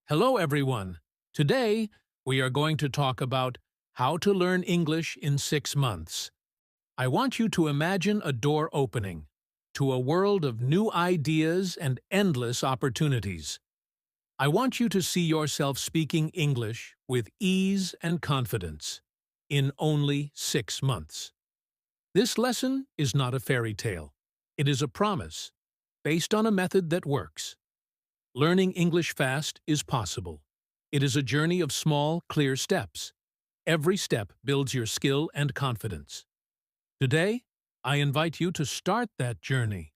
Hello, everyone. Today, we are going to talk about how to learn English in 6 months. I want you to imagine a door opening to a world of new ideas and endless opportunities. I want you to see yourself speaking English with ease and confidence in only 6 months. This lesson is not a fairy tale. It is a promise based on a method that works. Learning English fast is possible. It is a journey of small, clear steps. Every step builds your skill and confidence. Today, I invite you to start that journey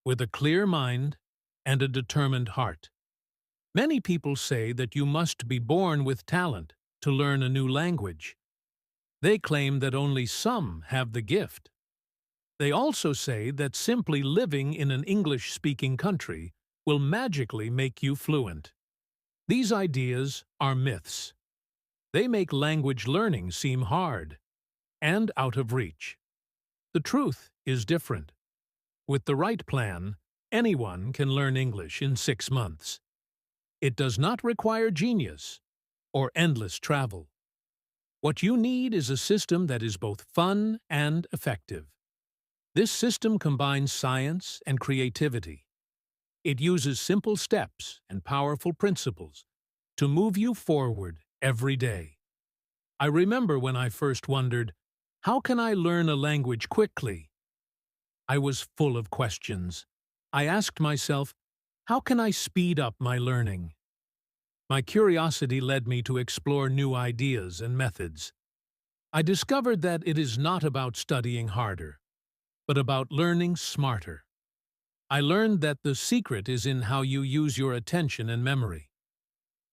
with a clear mind and a determined heart. Many people say that you must be born with talent to learn a new language. They claim that only some have the gift. They also say that simply living in an English-speaking country will magically make you fluent. These ideas are myths. They make language learning seem hard and out of reach. The truth is different. With the right plan, anyone can learn English in 6 months. It does not require genius or endless travel. What you need is a system that is both fun and effective. This system combines science and creativity. It uses simple steps and powerful principles to move you forward every day. I remember when I first wondered, how can I learn a language quickly? I was full of questions. I asked myself, how can I speed up my learning? My curiosity led me to explore new ideas and methods. I discovered that it is not about studying harder, but about learning smarter. I learned that the secret is in how you use your attention and memory.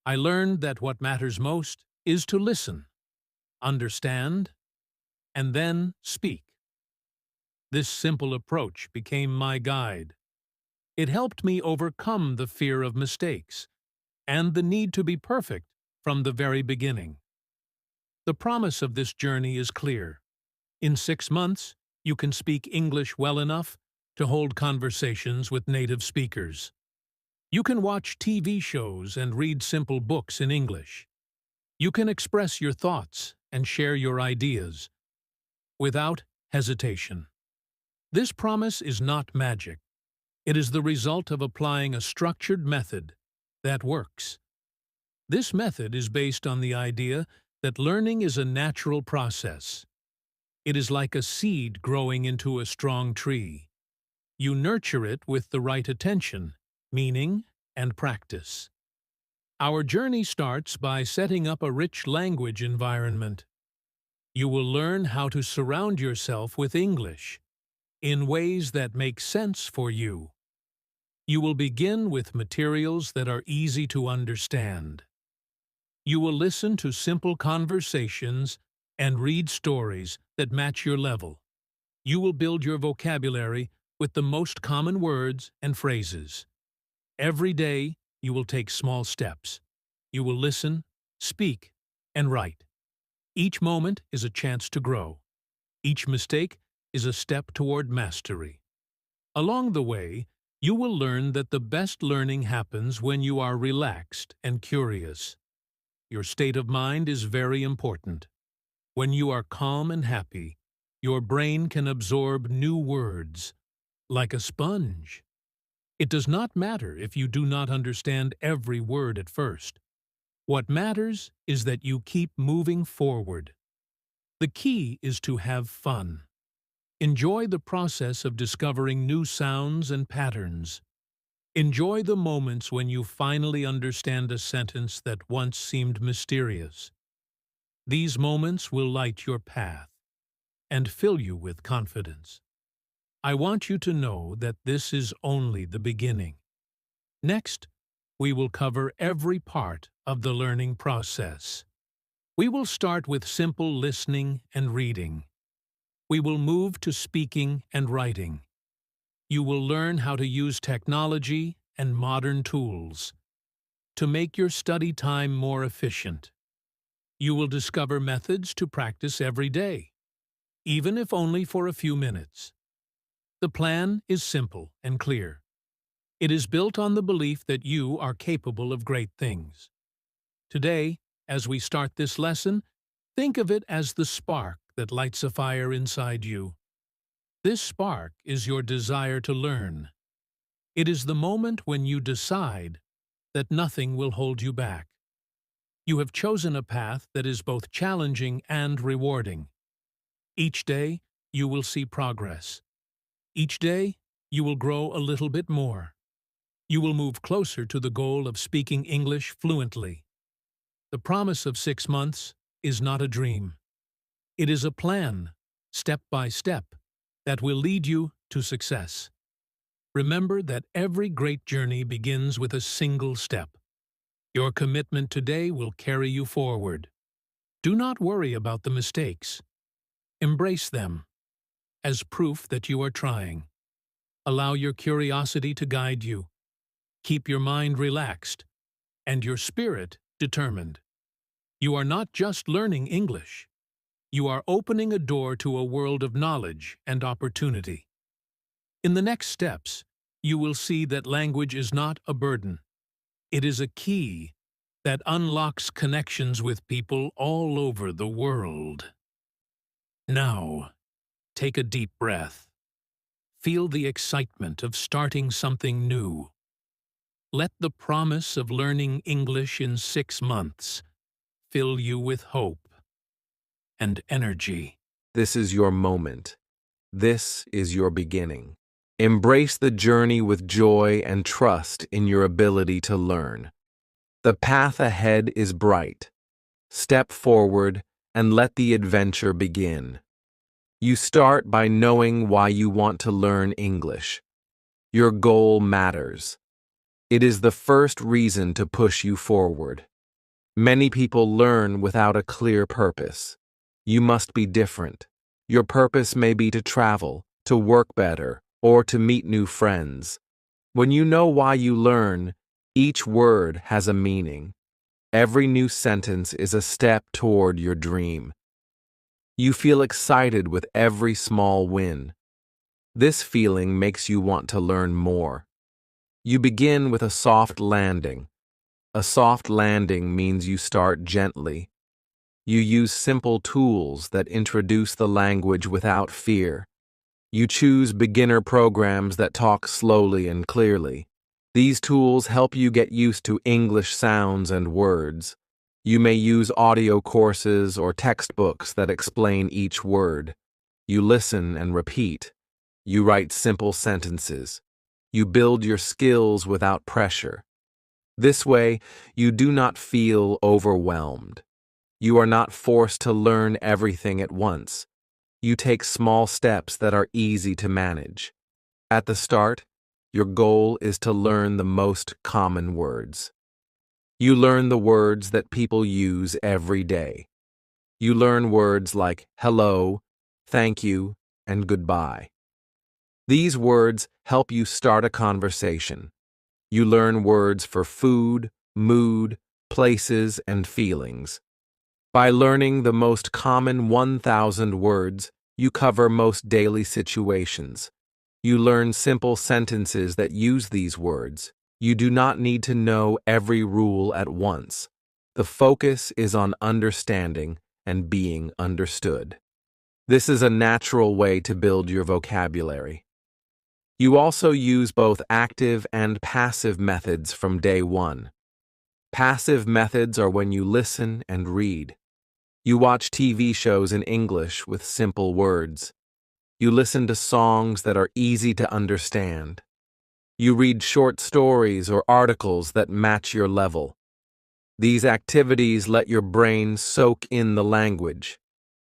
I learned that what matters most is to listen, understand, and then speak. This simple approach became my guide. It helped me overcome the fear of mistakes and the need to be perfect from the very beginning. The promise of this journey is clear. In 6 months, you can speak English well enough to hold conversations with native speakers. You can watch TV shows and read simple books in English. You can express your thoughts and share your ideas without hesitation. This promise is not magic. It is the result of applying a structured method that works. This method is based on the idea that learning is a natural process. It is like a seed growing into a strong tree. You nurture it with the right attention, meaning, and practice. Our journey starts by setting up a rich language environment. You will learn how to surround yourself with English in ways that make sense for you. You will begin with materials that are easy to understand. You will listen to simple conversations and read stories that match your level. You will build your vocabulary with the most common words and phrases. Every day, you will take small steps. You will listen, speak, and write. Each moment is a chance to grow. Each mistake is a step toward mastery. Along the way, you will learn that the best learning happens when you are relaxed and curious. Your state of mind is very important. When you are calm and happy, your brain can absorb new words like a sponge. It does not matter if you do not understand every word at first. What matters is that you keep moving forward. The key is to have fun. Enjoy the process of discovering new sounds and patterns. Enjoy the moments when you finally understand a sentence that once seemed mysterious. These moments will light your path and fill you with confidence. I want you to know that this is only the beginning. Next, we will cover every part of the learning process. We will start with simple listening and reading. We will move to speaking and writing. You will learn how to use technology and modern tools to make your study time more efficient. You will discover methods to practice every day, even if only for a few minutes. The plan is simple and clear. It is built on the belief that you are capable of great things. Today, as we start this lesson, think of it as the spark that lights a fire inside you. This spark is your desire to learn. It is the moment when you decide that nothing will hold you back. You have chosen a path that is both challenging and rewarding. Each day, you will see progress. Each day, you will grow a little bit more. You will move closer to the goal of speaking English fluently. The promise of 6 months is not a dream. It is a plan, step by step, that will lead you to success. Remember that every great journey begins with a single step. Your commitment today will carry you forward. Do not worry about the mistakes. Embrace them as proof that you are trying. Allow your curiosity to guide you. Keep your mind relaxed and your spirit determined. You are not just learning English. You are opening a door to a world of knowledge and opportunity. In the next steps, you will see that language is not a burden. It is a key that unlocks connections with people all over the world. Now, take a deep breath. Feel the excitement of starting something new. Let the promise of learning English in 6 months fill you with hope and energy. This is your moment. This is your beginning. Embrace the journey with joy and trust in your ability to learn. The path ahead is bright. Step forward and let the adventure begin. You start by knowing why you want to learn English. Your goal matters. It is the first reason to push you forward. Many people learn without a clear purpose. You must be different. Your purpose may be to travel, to work better, or to meet new friends. When you know why you learn, each word has a meaning. Every new sentence is a step toward your dream. You feel excited with every small win. This feeling makes you want to learn more. You begin with a soft landing. A soft landing means you start gently. You use simple tools that introduce the language without fear. You choose beginner programs that talk slowly and clearly. These tools help you get used to English sounds and words. You may use audio courses or textbooks that explain each word. You listen and repeat. You write simple sentences. You build your skills without pressure. This way, you do not feel overwhelmed. You are not forced to learn everything at once. You take small steps that are easy to manage. At the start, your goal is to learn the most common words. You learn the words that people use every day. You learn words like hello, thank you, and goodbye. These words help you start a conversation. You learn words for food, mood, places, and feelings. By learning the most common 1,000 words, you cover most daily situations. You learn simple sentences that use these words. You do not need to know every rule at once. The focus is on understanding and being understood. This is a natural way to build your vocabulary. You also use both active and passive methods from day one. Passive methods are when you listen and read. You watch TV shows in English with simple words. You listen to songs that are easy to understand. You read short stories or articles that match your level. These activities let your brain soak in the language.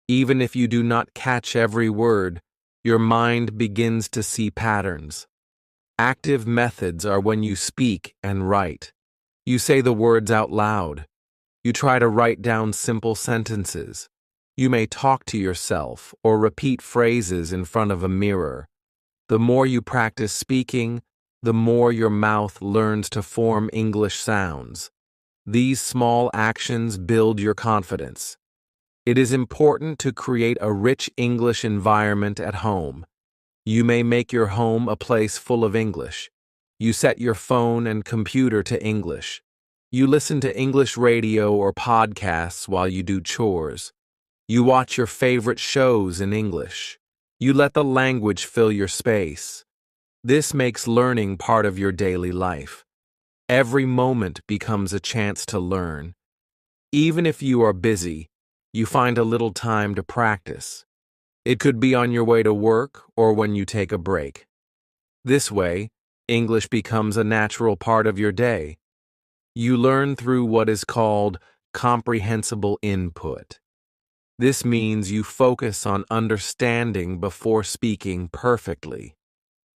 Even if you do not catch every word, your mind begins to see patterns. Active methods are when you speak and write. You say the words out loud. You try to write down simple sentences. You may talk to yourself or repeat phrases in front of a mirror. The more you practice speaking, the more your mouth learns to form English sounds. These small actions build your confidence. It is important to create a rich English environment at home. You may make your home a place full of English. You set your phone and computer to English. You listen to English radio or podcasts while you do chores. You watch your favorite shows in English. You let the language fill your space. This makes learning part of your daily life. Every moment becomes a chance to learn. Even if you are busy, you find a little time to practice. It could be on your way to work or when you take a break. This way, English becomes a natural part of your day. You learn through what is called comprehensible input. This means you focus on understanding before speaking perfectly.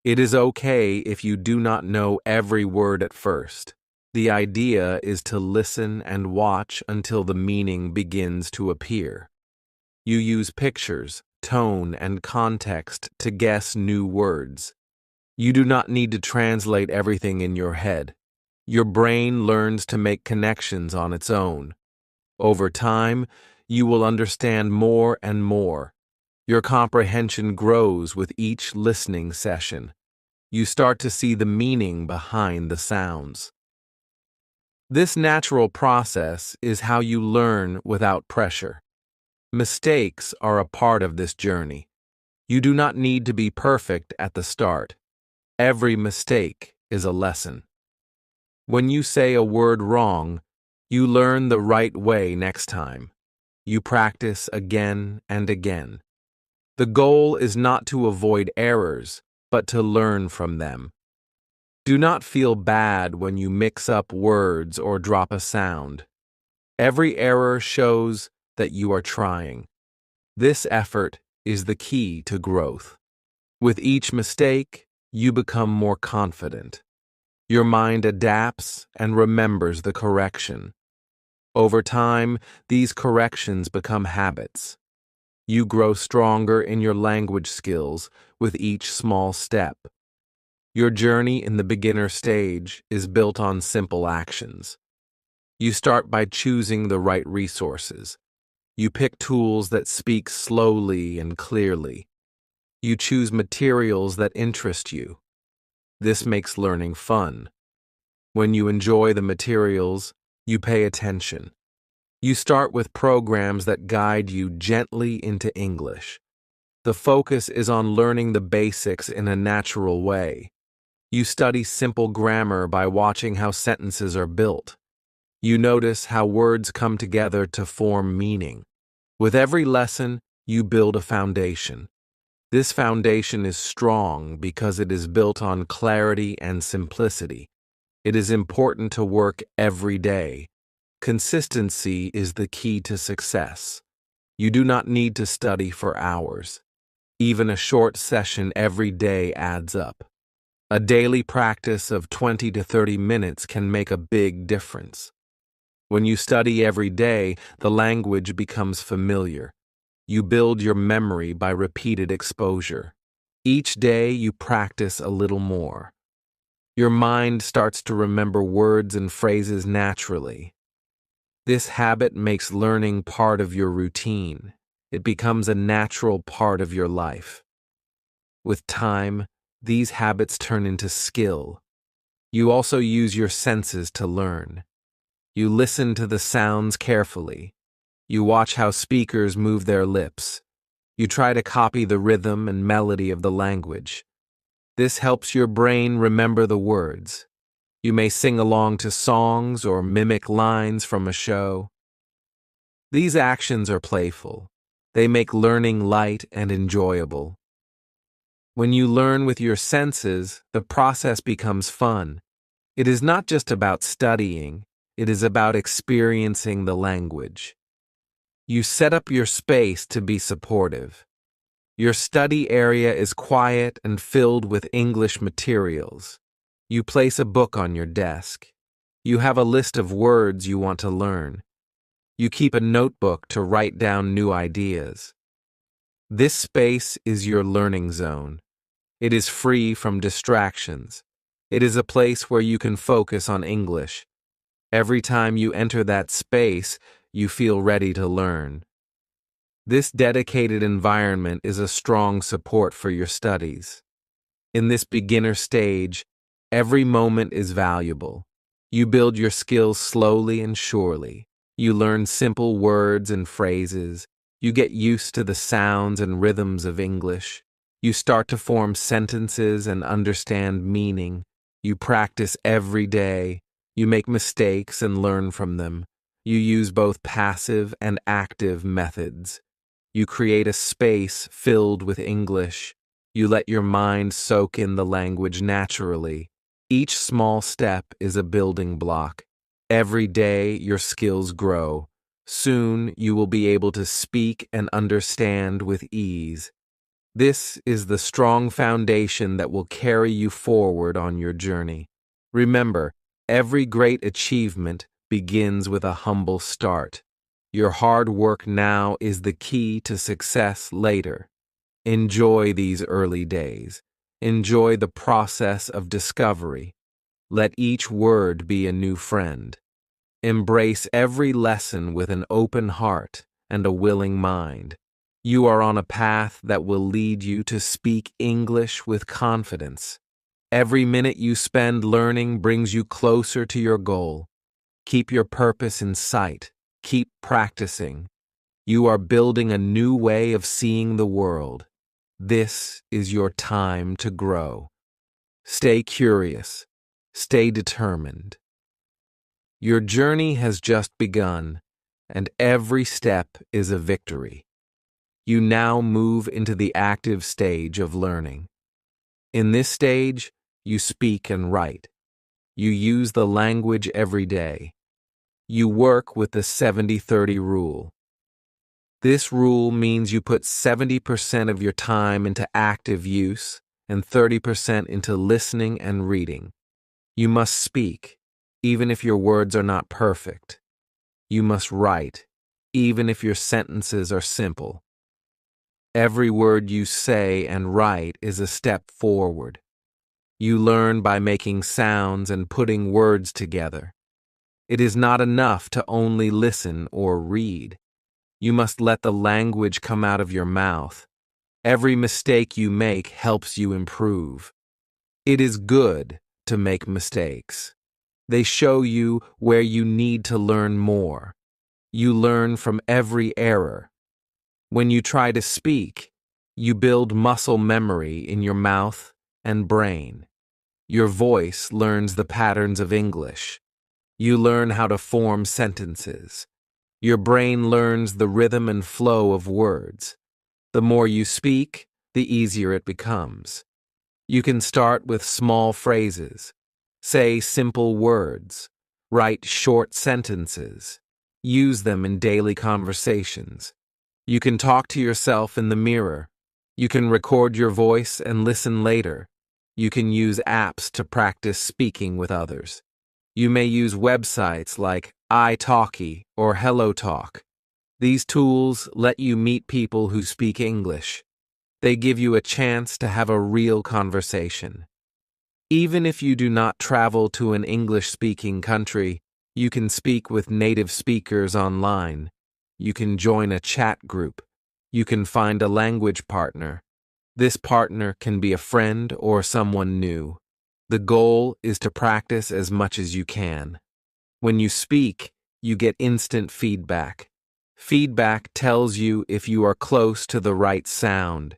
It is okay if you do not know every word at first. The idea is to listen and watch until the meaning begins to appear. You use pictures, tone, and context to guess new words. You do not need to translate everything in your head. Your brain learns to make connections on its own. Over time, you will understand more and more. Your comprehension grows with each listening session. You start to see the meaning behind the sounds. This natural process is how you learn without pressure. Mistakes are a part of this journey. You do not need to be perfect at the start. Every mistake is a lesson. When you say a word wrong, you learn the right way next time. You practice again and again. The goal is not to avoid errors, but to learn from them. Do not feel bad when you mix up words or drop a sound. Every error shows that you are trying. This effort is the key to growth. With each mistake, you become more confident. Your mind adapts and remembers the correction. Over time, these corrections become habits. You grow stronger in your language skills with each small step. Your journey in the beginner stage is built on simple actions. You start by choosing the right resources. You pick tools that speak slowly and clearly. You choose materials that interest you. This makes learning fun. When you enjoy the materials, you pay attention. You start with programs that guide you gently into English. The focus is on learning the basics in a natural way. You study simple grammar by watching how sentences are built. You notice how words come together to form meaning. With every lesson, you build a foundation. This foundation is strong because it is built on clarity and simplicity. It is important to work every day. Consistency is the key to success. You do not need to study for hours. Even a short session every day adds up. A daily practice of 20 to 30 minutes can make a big difference. When you study every day, the language becomes familiar. You build your memory by repeated exposure. Each day you practice a little more. Your mind starts to remember words and phrases naturally. This habit makes learning part of your routine. It becomes a natural part of your life. With time, these habits turn into skill. You also use your senses to learn. You listen to the sounds carefully. You watch how speakers move their lips. You try to copy the rhythm and melody of the language. This helps your brain remember the words. You may sing along to songs or mimic lines from a show. These actions are playful. They make learning light and enjoyable. When you learn with your senses, the process becomes fun. It is not just about studying, it is about experiencing the language. You set up your space to be supportive. Your study area is quiet and filled with English materials. You place a book on your desk. You have a list of words you want to learn. You keep a notebook to write down new ideas. This space is your learning zone. It is free from distractions. It is a place where you can focus on English. Every time you enter that space, you feel ready to learn. This dedicated environment is a strong support for your studies. In this beginner stage, Every moment is valuable. You build your skills slowly and surely. You learn simple words and phrases. You get used to the sounds and rhythms of English. You start to form sentences and understand meaning. You practice every day. You make mistakes and learn from them. You use both passive and active methods. You create a space filled with English. You let your mind soak in the language naturally. Each small step is a building block. Every day your skills grow. Soon you will be able to speak and understand with ease. This is the strong foundation that will carry you forward on your journey. Remember, every great achievement begins with a humble start. Your hard work now is the key to success later. Enjoy these early days. Enjoy the process of discovery. Let each word be a new friend. Embrace every lesson with an open heart and a willing mind. You are on a path that will lead you to speak English with confidence. Every minute you spend learning brings you closer to your goal. Keep your purpose in sight. Keep practicing. You are building a new way of seeing the world. This is your time to grow. Stay curious. Stay determined. Your journey has just begun, and every step is a victory. You now move into the active stage of learning. In this stage, you speak and write. You use the language every day. You work with the 70-30 rule. This rule means you put 70% of your time into active use and 30% into listening and reading. You must speak, even if your words are not perfect. You must write, even if your sentences are simple. Every word you say and write is a step forward. You learn by making sounds and putting words together. It is not enough to only listen or read. You must let the language come out of your mouth. Every mistake you make helps you improve. It is good to make mistakes. They show you where you need to learn more. You learn from every error. When you try to speak, you build muscle memory in your mouth and brain. Your voice learns the patterns of English. You learn how to form sentences. Your brain learns the rhythm and flow of words. The more you speak, the easier it becomes. You can start with small phrases. Say simple words. Write short sentences. Use them in daily conversations. You can talk to yourself in the mirror. You can record your voice and listen later. You can use apps to practice speaking with others. You may use websites like italki or HelloTalk. These tools let you meet people who speak English. They give you a chance to have a real conversation. Even if you do not travel to an English-speaking country, you can speak with native speakers online. You can join a chat group. You can find a language partner. This partner can be a friend or someone new. The goal is to practice as much as you can. When you speak, you get instant feedback. Feedback tells you if you are close to the right sound.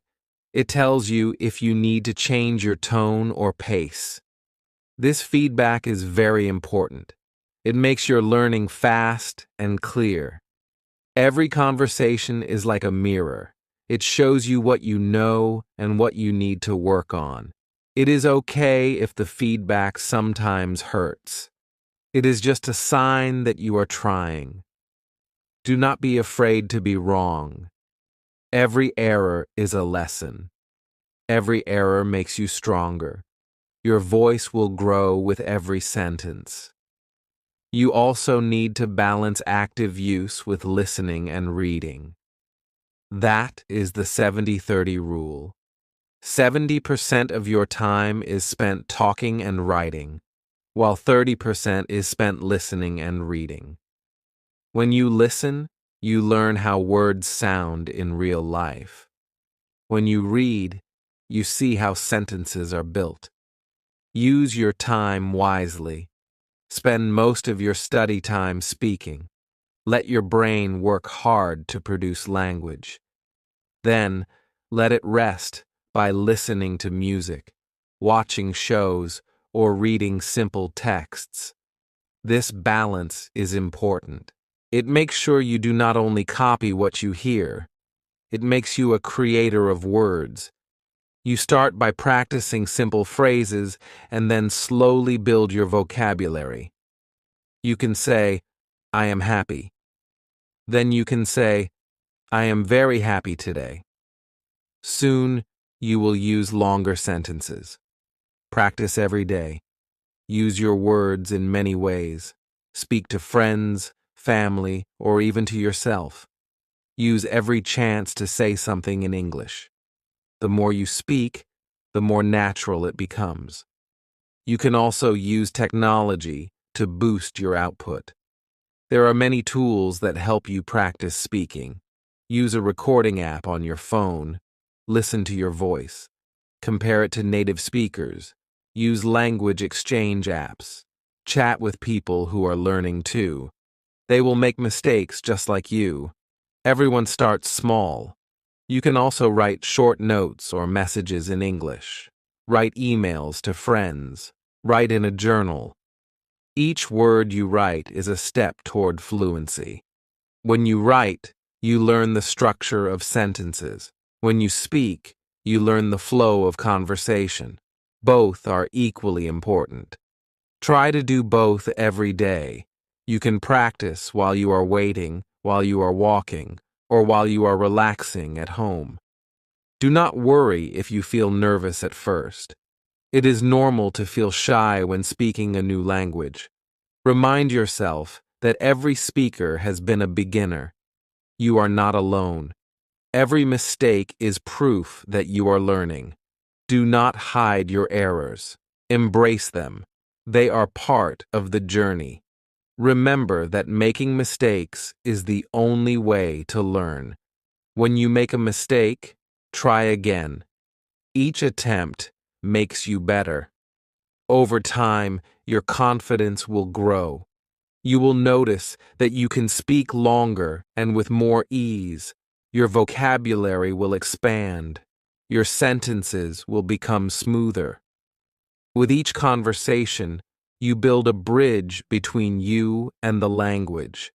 It tells you if you need to change your tone or pace. This feedback is very important. It makes your learning fast and clear. Every conversation is like a mirror. It shows you what you know and what you need to work on. It is okay if the feedback sometimes hurts. It is just a sign that you are trying. Do not be afraid to be wrong. Every error is a lesson. Every error makes you stronger. Your voice will grow with every sentence. You also need to balance active use with listening and reading. That is the 70-30 rule. 70% of your time is spent talking and writing, while 30% is spent listening and reading. When you listen, you learn how words sound in real life. When you read, you see how sentences are built. Use your time wisely. Spend most of your study time speaking. Let your brain work hard to produce language. Then, let it rest by listening to music, watching shows, or reading simple texts. This balance is important. It makes sure you do not only copy what you hear, it makes you a creator of words. You start by practicing simple phrases and then slowly build your vocabulary. You can say, I am happy. Then you can say, I am very happy today. Soon, you will use longer sentences. Practice every day. Use your words in many ways. Speak to friends, family, or even to yourself. Use every chance to say something in English. The more you speak, the more natural it becomes. You can also use technology to boost your output. There are many tools that help you practice speaking. Use a recording app on your phone. Listen to your voice. Compare it to native speakers. Use language exchange apps. Chat with people who are learning too. They will make mistakes just like you. Everyone starts small. You can also write short notes or messages in English. Write emails to friends. Write in a journal. Each word you write is a step toward fluency. When you write, you learn the structure of sentences. When you speak, you learn the flow of conversation. Both are equally important. Try to do both every day. You can practice while you are waiting, while you are walking, or while you are relaxing at home. Do not worry if you feel nervous at first. It is normal to feel shy when speaking a new language. Remind yourself that every speaker has been a beginner. You are not alone. Every mistake is proof that you are learning. Do not hide your errors. Embrace them. They are part of the journey. Remember that making mistakes is the only way to learn. When you make a mistake, try again. Each attempt makes you better. Over time, your confidence will grow. You will notice that you can speak longer and with more ease. Your vocabulary will expand. Your sentences will become smoother. With each conversation, you build a bridge between you and the language.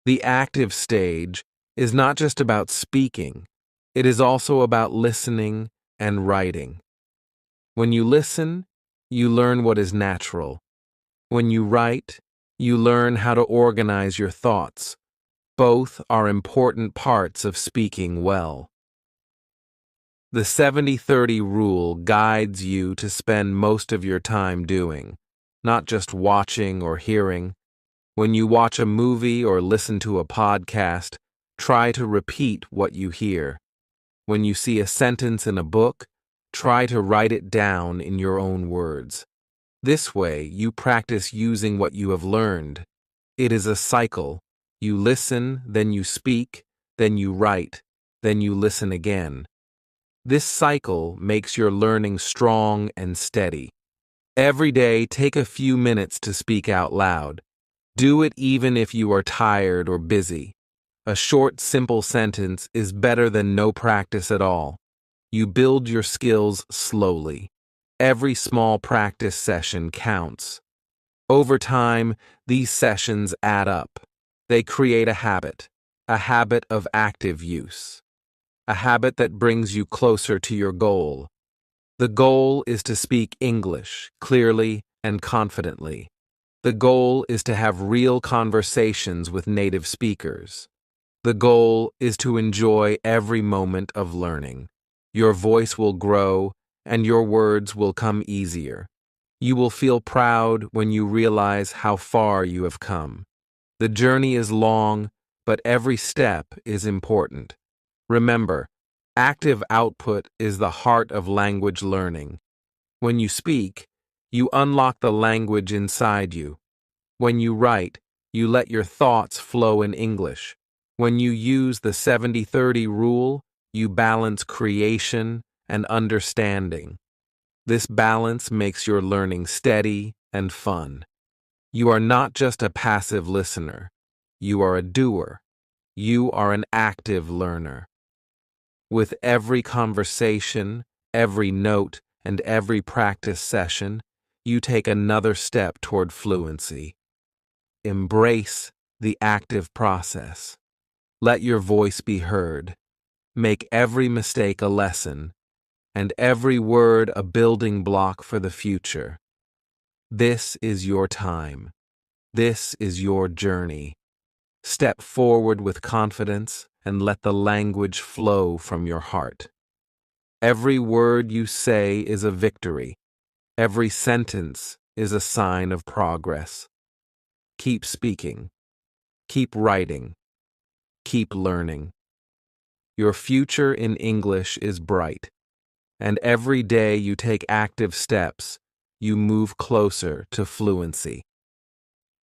The active stage is not just about speaking, it is also about listening and writing. When you listen, you learn what is natural. When you write, you learn how to organize your thoughts. Both are important parts of speaking well. The 70-30 rule guides you to spend most of your time doing, not just watching or hearing. When you watch a movie or listen to a podcast, try to repeat what you hear. When you see a sentence in a book, try to write it down in your own words. This way, you practice using what you have learned. It is a cycle. You listen, then you speak, then you write, then you listen again. This cycle makes your learning strong and steady. Every day, take a few minutes to speak out loud. Do it even if you are tired or busy. A short, simple sentence is better than no practice at all. You build your skills slowly. Every small practice session counts. Over time, these sessions add up. They create a habit of active use, a habit that brings you closer to your goal. The goal is to speak English clearly and confidently. The goal is to have real conversations with native speakers. The goal is to enjoy every moment of learning. Your voice will grow, and your words will come easier. You will feel proud when you realize how far you have come. The journey is long, but every step is important. Remember, active output is the heart of language learning. When you speak, you unlock the language inside you. When you write, you let your thoughts flow in English. When you use the 70-30 rule, you balance creation and understanding. This balance makes your learning steady and fun. You are not just a passive listener. You are a doer. You are an active learner. With every conversation, every note, and every practice session, you take another step toward fluency. Embrace the active process. Let your voice be heard. Make every mistake a lesson, and every word a building block for the future. This is your time. This is your journey. Step forward with confidence and let the language flow from your heart. Every word you say is a victory. Every sentence is a sign of progress. Keep speaking. Keep writing. Keep learning. Your future in English is bright, and every day you take active steps, you move closer to fluency.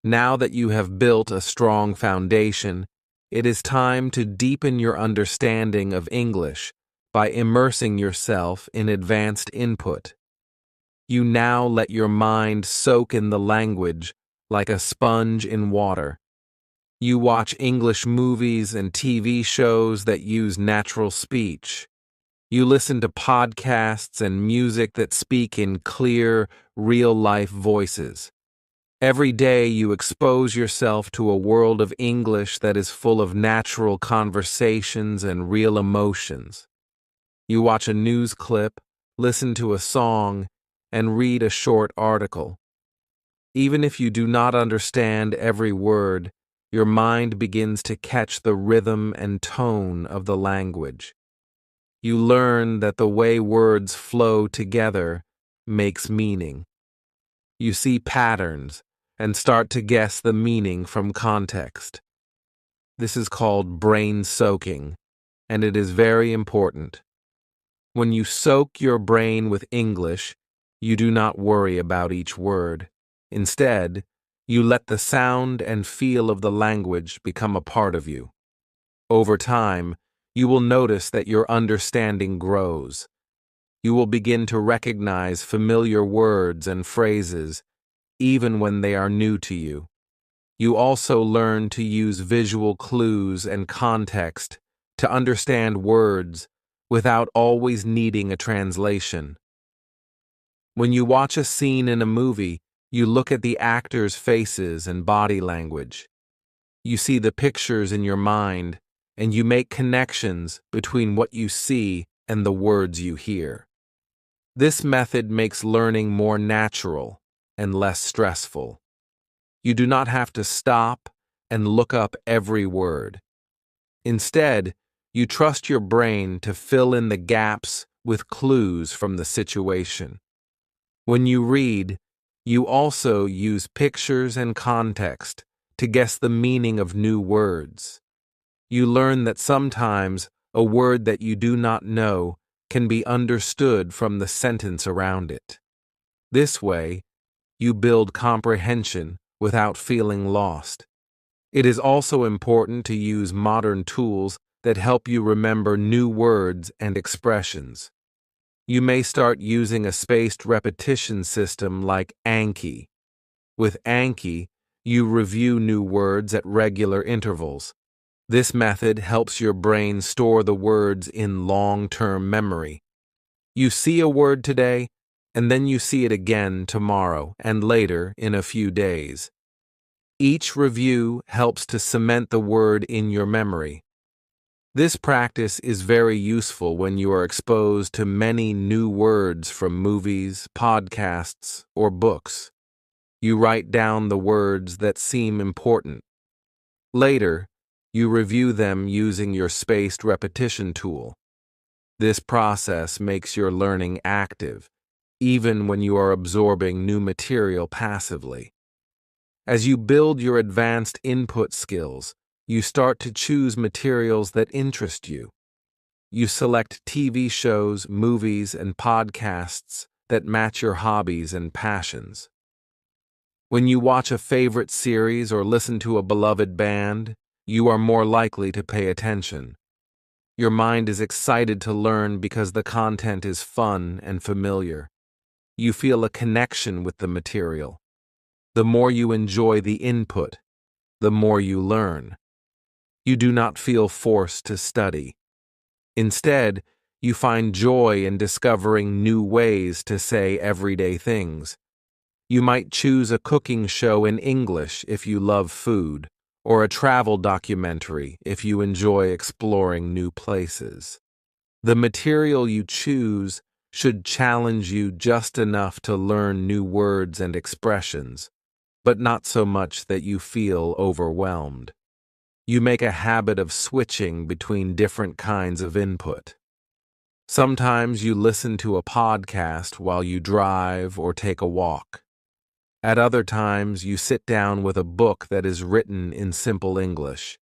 Now that you have built a strong foundation, it is time to deepen your understanding of English by immersing yourself in advanced input. You now let your mind soak in the language like a sponge in water. You watch English movies and TV shows that use natural speech. You listen to podcasts and music that speak in clear, real-life voices. Every day you expose yourself to a world of English that is full of natural conversations and real emotions. You watch a news clip, listen to a song, and read a short article. Even if you do not understand every word, your mind begins to catch the rhythm and tone of the language. You learn that the way words flow together makes meaning. You see patterns and start to guess the meaning from context. This is called brain soaking, and it is very important. When you soak your brain with English, you do not worry about each word. Instead, you let the sound and feel of the language become a part of you. Over time, you will notice that your understanding grows. You will begin to recognize familiar words and phrases, even when they are new to you. You also learn to use visual clues and context to understand words without always needing a translation. When you watch a scene in a movie, you look at the actors' faces and body language. You see the pictures in your mind, and you make connections between what you see and the words you hear. This method makes learning more natural and less stressful. You do not have to stop and look up every word. Instead, you trust your brain to fill in the gaps with clues from the situation. When you read, you also use pictures and context to guess the meaning of new words. You learn that sometimes a word that you do not know can be understood from the sentence around it. This way, you build comprehension without feeling lost. It is also important to use modern tools that help you remember new words and expressions. You may start using a spaced repetition system like Anki. With Anki, you review new words at regular intervals. This method helps your brain store the words in long-term memory. You see a word today, and then you see it again tomorrow and later in a few days. Each review helps to cement the word in your memory. This practice is very useful when you are exposed to many new words from movies, podcasts, or books. You write down the words that seem important. Later, you review them using your spaced repetition tool. This process makes your learning active, even when you are absorbing new material passively. As you build your advanced input skills, you start to choose materials that interest you. You select TV shows, movies, and podcasts that match your hobbies and passions. When you watch a favorite series or listen to a beloved band, you are more likely to pay attention. Your mind is excited to learn because the content is fun and familiar. You feel a connection with the material. The more you enjoy the input, the more you learn. You do not feel forced to study. Instead, you find joy in discovering new ways to say everyday things. You might choose a cooking show in English if you love food, or a travel documentary if you enjoy exploring new places. The material you choose should challenge you just enough to learn new words and expressions, but not so much that you feel overwhelmed. You make a habit of switching between different kinds of input. Sometimes you listen to a podcast while you drive or take a walk. At other times, you sit down with a book that is written in simple English.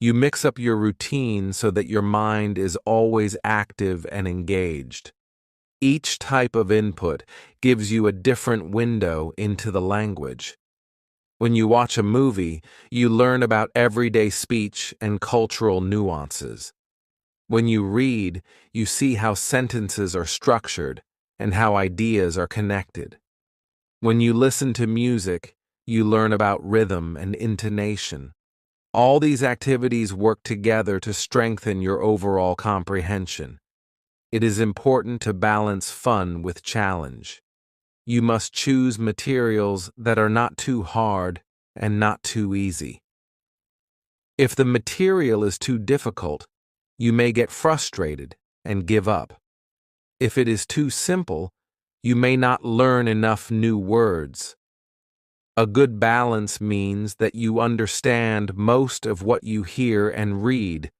You mix up your routine so that your mind is always active and engaged. Each type of input gives you a different window into the language. When you watch a movie, you learn about everyday speech and cultural nuances. When you read, you see how sentences are structured and how ideas are connected. When you listen to music, you learn about rhythm and intonation. All these activities work together to strengthen your overall comprehension. It is important to balance fun with challenge. You must choose materials that are not too hard and not too easy. If the material is too difficult, you may get frustrated and give up. If it is too simple, you may not learn enough new words. A good balance means that you understand most of what you hear and read,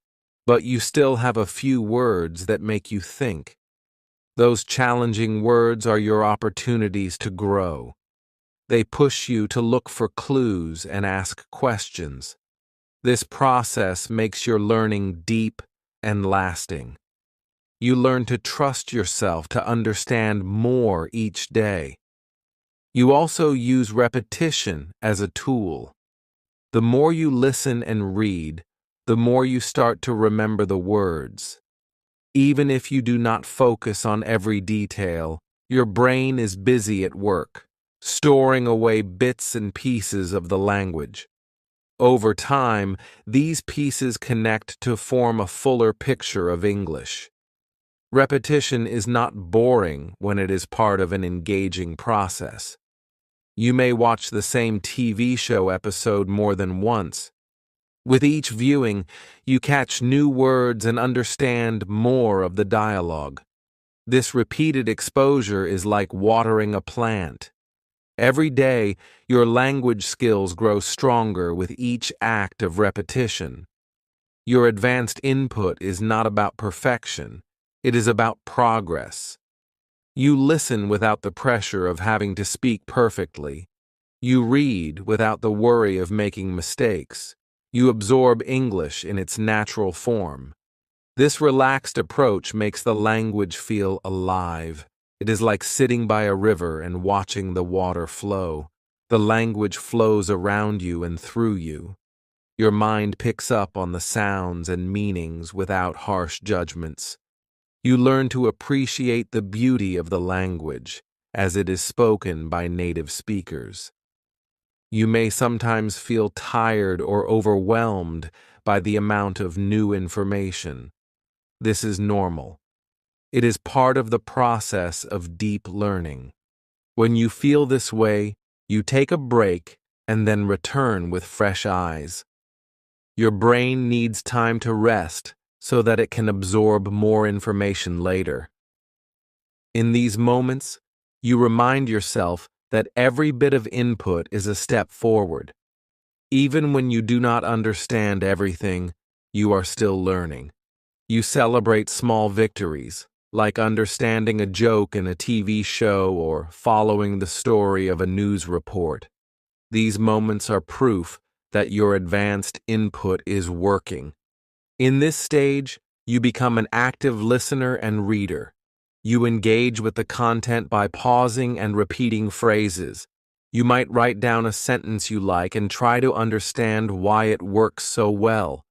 but you still have a few words that make you think. Those challenging words are your opportunities to grow. They push you to look for clues and ask questions. This process makes your learning deep and lasting. You learn to trust yourself to understand more each day. You also use repetition as a tool. The more you listen and read, the more you start to remember the words. Even if you do not focus on every detail, your brain is busy at work, storing away bits and pieces of the language. Over time, these pieces connect to form a fuller picture of English. Repetition is not boring when it is part of an engaging process. You may watch the same TV show episode more than once. With each viewing, you catch new words and understand more of the dialogue. This repeated exposure is like watering a plant. Every day, your language skills grow stronger with each act of repetition. Your advanced input is not about perfection, it is about progress. You listen without the pressure of having to speak perfectly. You read without the worry of making mistakes. You absorb English in its natural form. This relaxed approach makes the language feel alive. It is like sitting by a river and watching the water flow. The language flows around you and through you. Your mind picks up on the sounds and meanings without harsh judgments. You learn to appreciate the beauty of the language as it is spoken by native speakers. You may sometimes feel tired or overwhelmed by the amount of new information. This is normal. It is part of the process of deep learning. When you feel this way, you take a break and then return with fresh eyes. Your brain needs time to rest so that it can absorb more information later. In these moments, you remind yourself that every bit of input is a step forward. Even when you do not understand everything, you are still learning. You celebrate small victories, like understanding a joke in a TV show or following the story of a news report. These moments are proof that your advanced input is working. In this stage, you become an active listener and reader. You engage with the content by pausing and repeating phrases. You might write down a sentence you like and try to understand why it works so well.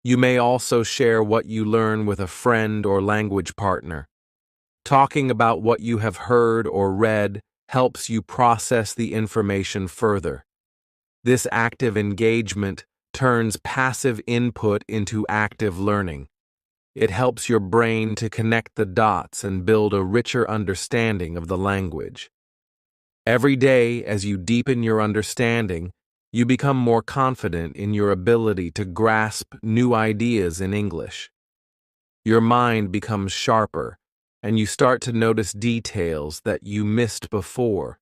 You may also share what you learn with a friend or language partner. Talking about what you have heard or read helps you process the information further. This active engagement turns passive input into active learning. It helps your brain to connect the dots and build a richer understanding of the language. Every day, as you deepen your understanding, you become more confident in your ability to grasp new ideas in English. Your mind becomes sharper, and you start to notice details that you missed before.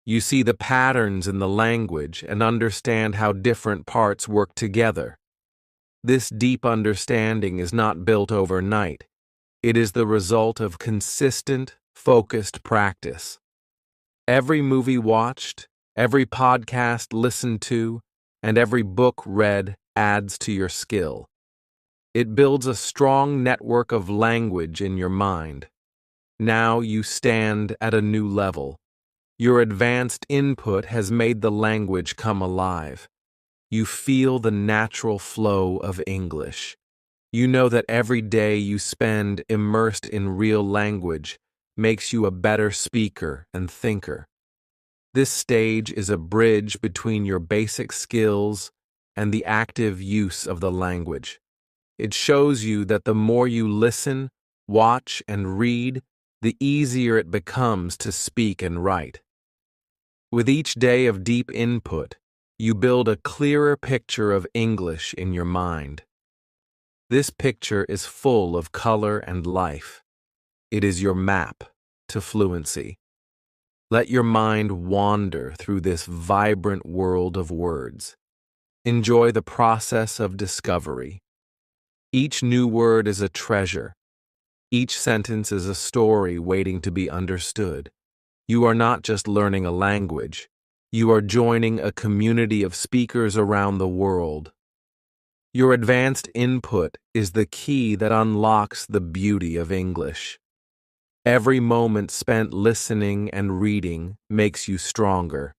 You see the patterns in the language and understand how different parts work together. This deep understanding is not built overnight. It is the result of consistent, focused practice. Every movie watched, every podcast listened to, and every book read adds to your skill. It builds a strong network of language in your mind. Now you stand at a new level. Your advanced input has made the language come alive. You feel the natural flow of English. You know that every day you spend immersed in real language makes you a better speaker and thinker. This stage is a bridge between your basic skills and the active use of the language. It shows you that the more you listen, watch, and read, the easier it becomes to speak and write. With each day of deep input, you build a clearer picture of English in your mind. This picture is full of color and life. It is your map to fluency. Let your mind wander through this vibrant world of words. Enjoy the process of discovery. Each new word is a treasure. Each sentence is a story waiting to be understood. You are not just learning a language. You are joining a community of speakers around the world. Your advanced input is the key that unlocks the beauty of English. Every moment spent listening and reading makes you stronger.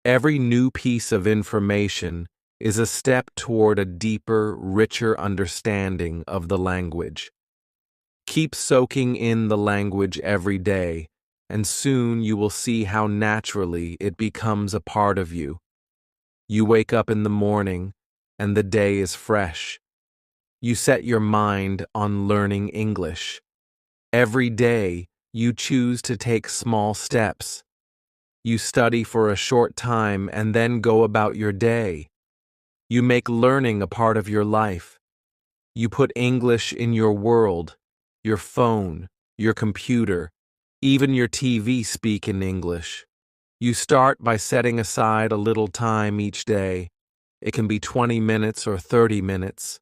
Every new piece of information is a step toward a deeper, richer understanding of the language. Keep soaking in the language every day, and soon you will see how naturally it becomes a part of you. You wake up in the morning, and the day is fresh. You set your mind on learning English. Every day, you choose to take small steps. You study for a short time and then go about your day. You make learning a part of your life. You put English in your world, your phone, your computer, even your TV speak in English. You start by setting aside a little time each day. It can be 20 minutes or 30 minutes.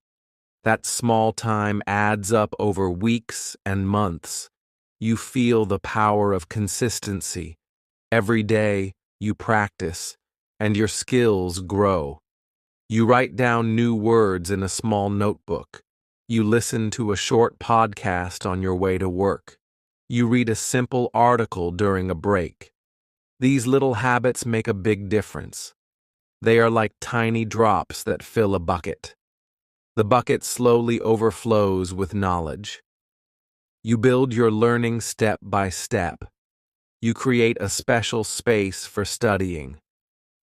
That small time adds up over weeks and months. You feel the power of consistency. Every day, you practice, and your skills grow. You write down new words in a small notebook. You listen to a short podcast on your way to work. You read a simple article during a break. These little habits make a big difference. They are like tiny drops that fill a bucket. The bucket slowly overflows with knowledge. You build your learning step by step. You create a special space for studying.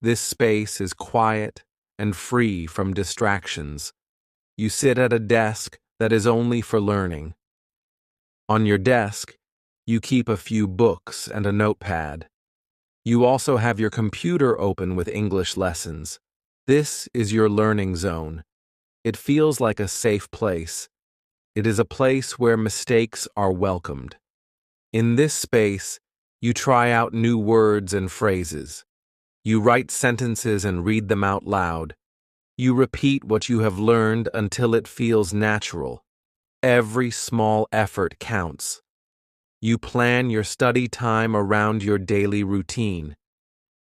This space is quiet and free from distractions. You sit at a desk that is only for learning. On your desk, you keep a few books and a notepad. You also have your computer open with English lessons. This is your learning zone. It feels like a safe place. It is a place where mistakes are welcomed. In this space, you try out new words and phrases. You write sentences and read them out loud. You repeat what you have learned until it feels natural. Every small effort counts. You plan your study time around your daily routine.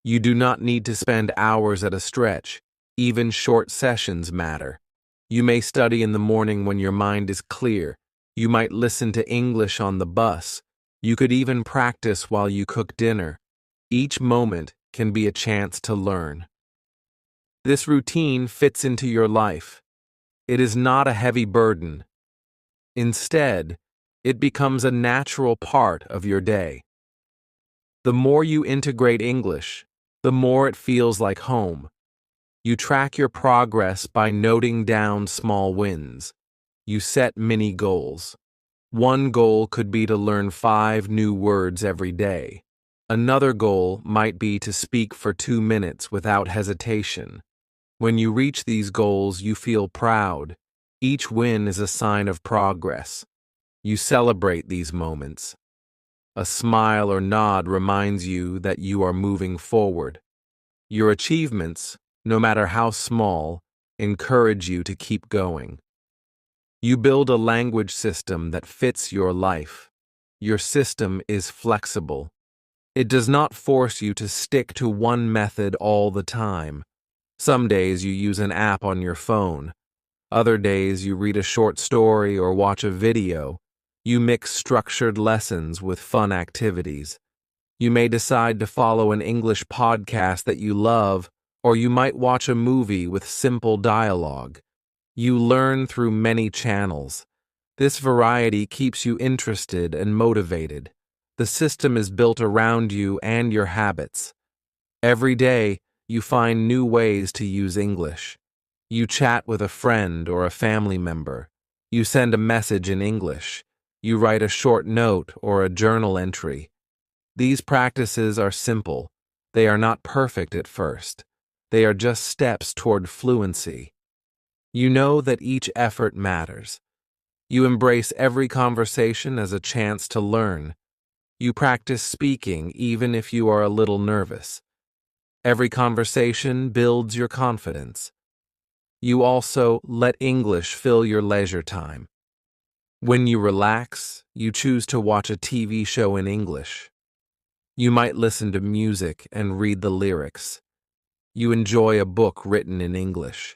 You do not need to spend hours at a stretch. Even short sessions matter. You may study in the morning when your mind is clear. You might listen to English on the bus. You could even practice while you cook dinner. Each moment can be a chance to learn. This routine fits into your life. It is not a heavy burden. Instead, It becomes a natural part of your day. The more you integrate English, the more it feels like home. You track your progress by noting down small wins. You set mini goals. One goal could be to learn 5 new words every day. Another goal might be to speak for 2 minutes without hesitation. When you reach these goals, you feel proud. Each win is a sign of progress. You celebrate these moments. A smile or nod reminds you that you are moving forward. Your achievements, no matter how small, encourage you to keep going. You build a language system that fits your life. Your system is flexible. It does not force you to stick to one method all the time. Some days you use an app on your phone. Other days you read a short story or watch a video. You mix structured lessons with fun activities. You may decide to follow an English podcast that you love, or you might watch a movie with simple dialogue. You learn through many channels. This variety keeps you interested and motivated. The system is built around you and your habits. Every day, you find new ways to use English. You chat with a friend or a family member. You send a message in English. You write a short note or a journal entry. These practices are simple. They are not perfect at first. They are just steps toward fluency. You know that each effort matters. You embrace every conversation as a chance to learn. You practice speaking even if you are a little nervous. Every conversation builds your confidence. You also let English fill your leisure time. When you relax, you choose to watch a TV show in English. You might listen to music and read the lyrics. You enjoy a book written in English.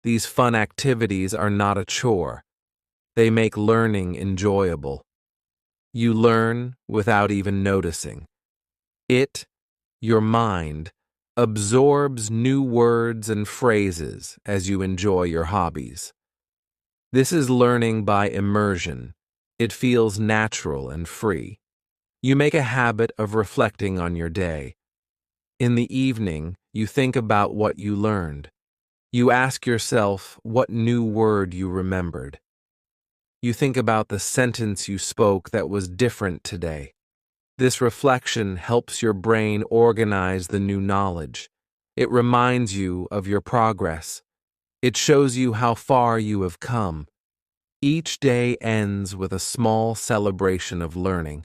These fun activities are not a chore. They make learning enjoyable. You learn without even noticing. Your mind, absorbs new words and phrases as you enjoy your hobbies. This is learning by immersion. It feels natural and free. You make a habit of reflecting on your day. In the evening, you think about what you learned. You ask yourself what new word you remembered. You think about the sentence you spoke that was different today. This reflection helps your brain organize the new knowledge. It reminds you of your progress. It shows you how far you have come. Each day ends with a small celebration of learning.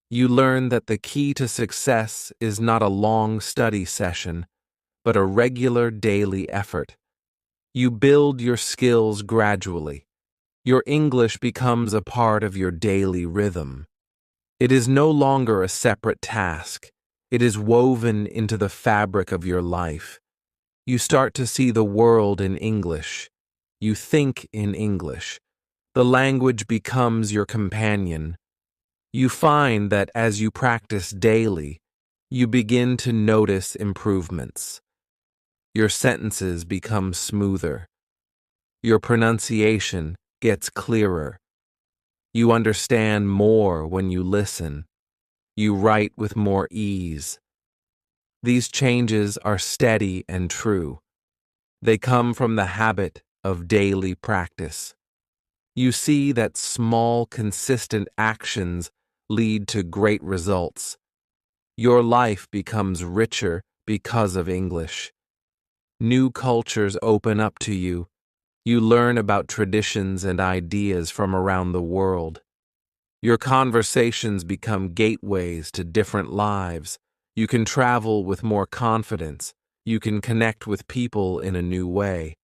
You learn that the key to success is not a long study session, but a regular daily effort. You build your skills gradually. Your English becomes a part of your daily rhythm. It is no longer a separate task. It is woven into the fabric of your life. You start to see the world in English. You think in English. The language becomes your companion. You find that as you practice daily, you begin to notice improvements. Your sentences become smoother. Your pronunciation gets clearer. You understand more when you listen. You write with more ease. These changes are steady and true. They come from the habit of daily practice. You see that small, consistent actions lead to great results. Your life becomes richer because of English. New cultures open up to you. You learn about traditions and ideas from around the world. Your conversations become gateways to different lives. You can travel with more confidence. You can connect with people in a new way.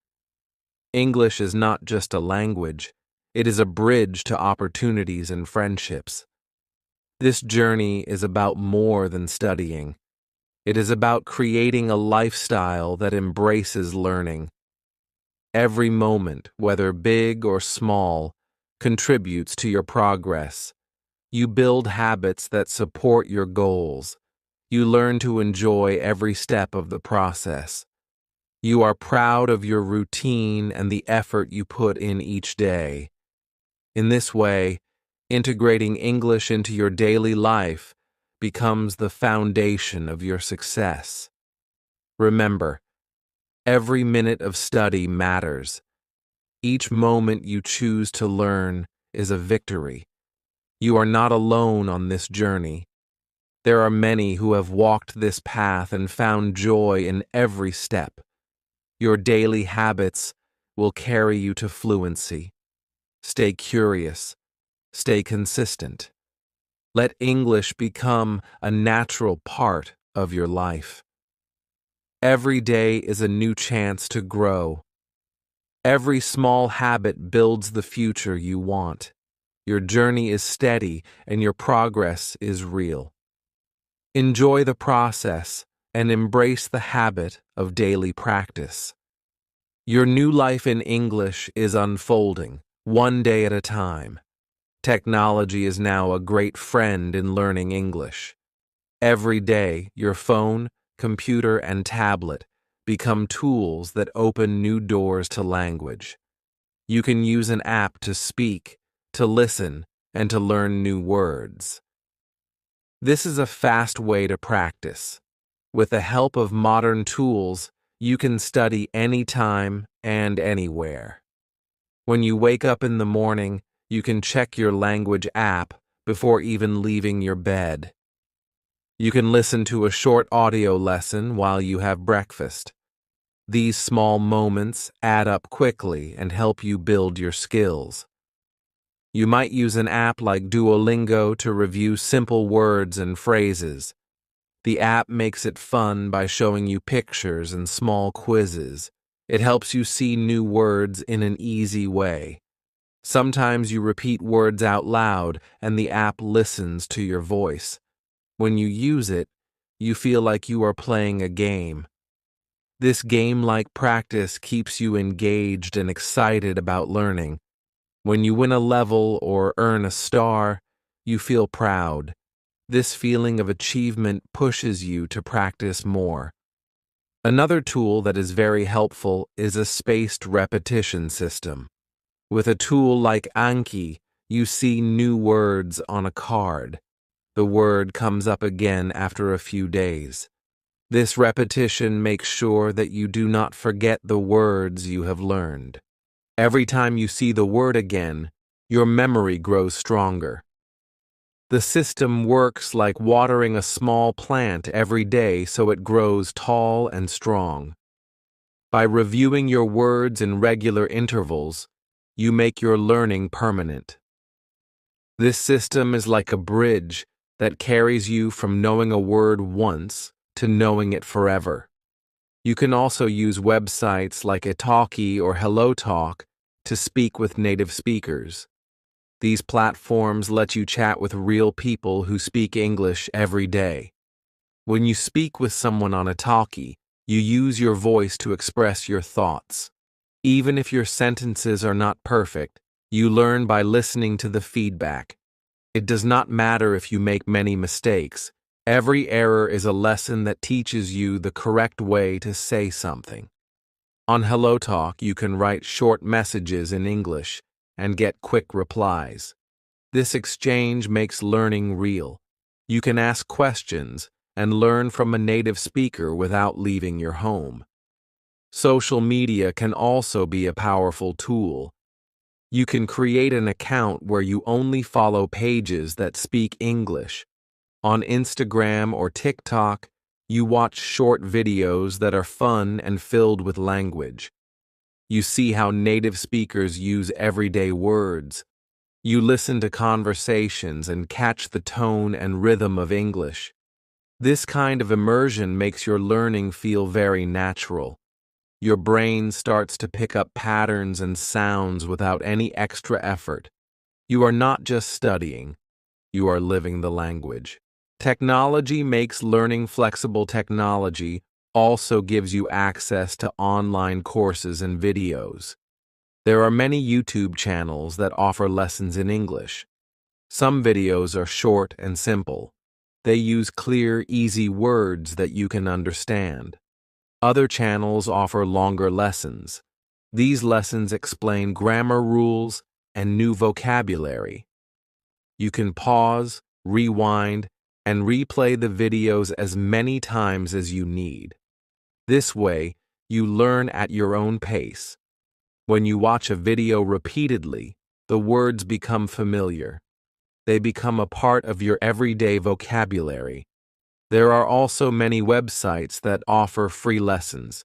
English is not just a language. It is a bridge to opportunities and friendships. This journey is about more than studying. It is about creating a lifestyle that embraces learning. Every moment, whether big or small, contributes to your progress. You build habits that support your goals. You learn to enjoy every step of the process. You are proud of your routine and the effort you put in each day. In this way, integrating English into your daily life becomes the foundation of your success. Remember, every minute of study matters. Each moment you choose to learn is a victory. You are not alone on this journey. There are many who have walked this path and found joy in every step. Your daily habits will carry you to fluency. Stay curious. Stay consistent. Let English become a natural part of your life. Every day is a new chance to grow. Every small habit builds the future you want. Your journey is steady and your progress is real. Enjoy the process and embrace the habit of daily practice. Your new life in English is unfolding, one day at a time. Technology is now a great friend in learning English. Every day, your phone, computer, and tablet become tools that open new doors to language. You can use an app to speak, to listen, and to learn new words. This is a fast way to practice. With the help of modern tools, you can study anytime and anywhere. When you wake up in the morning, you can check your language app before even leaving your bed. You can listen to a short audio lesson while you have breakfast. These small moments add up quickly and help you build your skills. You might use an app like Duolingo to review simple words and phrases. The app makes it fun by showing you pictures and small quizzes. It helps you see new words in an easy way. Sometimes you repeat words out loud and the app listens to your voice. When you use it, you feel like you are playing a game. This game-like practice keeps you engaged and excited about learning. When you win a level or earn a star, you feel proud. This feeling of achievement pushes you to practice more. Another tool that is very helpful is a spaced repetition system. With a tool like Anki, you see new words on a card. The word comes up again after a few days. This repetition makes sure that you do not forget the words you have learned. Every time you see the word again, your memory grows stronger. The system works like watering a small plant every day so it grows tall and strong. By reviewing your words in regular intervals, you make your learning permanent. This system is like a bridge that carries you from knowing a word once to knowing it forever. You can also use websites like Italki or HelloTalk to speak with native speakers. These platforms let you chat with real people who speak English every day. When you speak with someone on Italki, you use your voice to express your thoughts. Even if your sentences are not perfect, you learn by listening to the feedback. It does not matter if you make many mistakes. Every error is a lesson that teaches you the correct way to say something. On HelloTalk, you can write short messages in English and get quick replies. This exchange makes learning real. You can ask questions and learn from a native speaker without leaving your home. Social media can also be a powerful tool. You can create an account where you only follow pages that speak English. On Instagram or TikTok, you watch short videos that are fun and filled with language. You see how native speakers use everyday words. You listen to conversations and catch the tone and rhythm of English. This kind of immersion makes your learning feel very natural. Your brain starts to pick up patterns and sounds without any extra effort. You are not just studying, you are living the language. Technology makes learning flexible. Technology also gives you access to online courses and videos. There are many YouTube channels that offer lessons in English. Some videos are short and simple. They use clear, easy words that you can understand. Other channels offer longer lessons. These lessons explain grammar rules, and new vocabulary. You can pause, rewind, and replay the videos as many times as you need. This way, you learn at your own pace. When you watch a video repeatedly, the words become familiar. They become a part of your everyday vocabulary. There are also many websites that offer free lessons.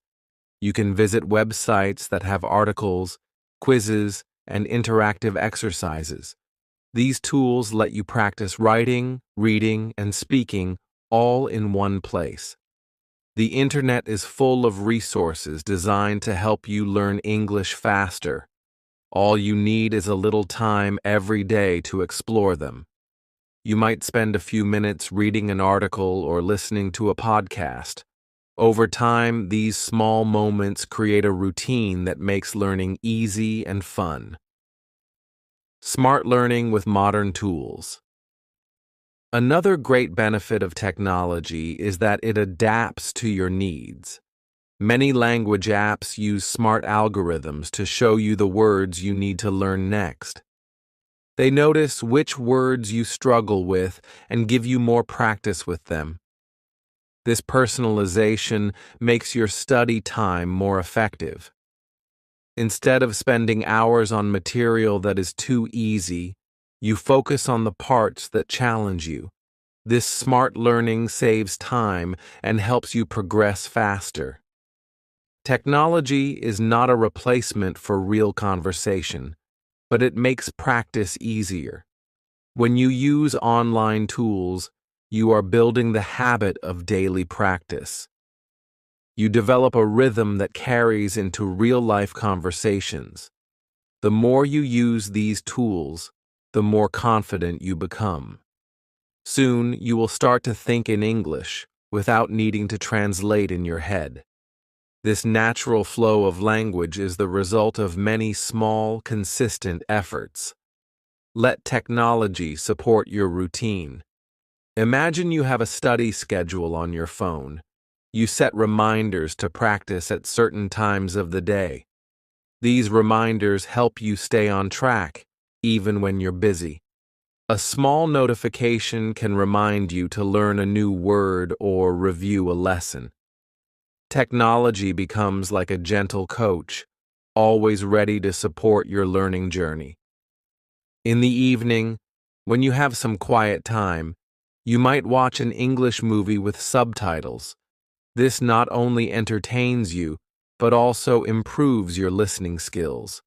You can visit websites that have articles, quizzes, and interactive exercises. These tools let you practice writing, reading, and speaking all in one place. The internet is full of resources designed to help you learn English faster. All you need is a little time every day to explore them. You might spend a few minutes reading an article or listening to a podcast. Over time, these small moments create a routine that makes learning easy and fun. Smart learning with modern tools. Another great benefit of technology is that it adapts to your needs. Many language apps use smart algorithms to show you the words you need to learn next. They notice which words you struggle with and give you more practice with them. This personalization makes your study time more effective. Instead of spending hours on material that is too easy, you focus on the parts that challenge you. This smart learning saves time and helps you progress faster. Technology is not a replacement for real conversation, but it makes practice easier. When you use online tools, you are building the habit of daily practice. You develop a rhythm that carries into real-life conversations. The more you use these tools, the more confident you become. Soon, you will start to think in English without needing to translate in your head. This natural flow of language is the result of many small, consistent efforts. Let technology support your routine. Imagine you have a study schedule on your phone. You set reminders to practice at certain times of the day. These reminders help you stay on track, even when you're busy. A small notification can remind you to learn a new word or review a lesson. Technology becomes like a gentle coach, always ready to support your learning journey. In the evening, when you have some quiet time, you might watch an English movie with subtitles. This not only entertains you, but also improves your listening skills.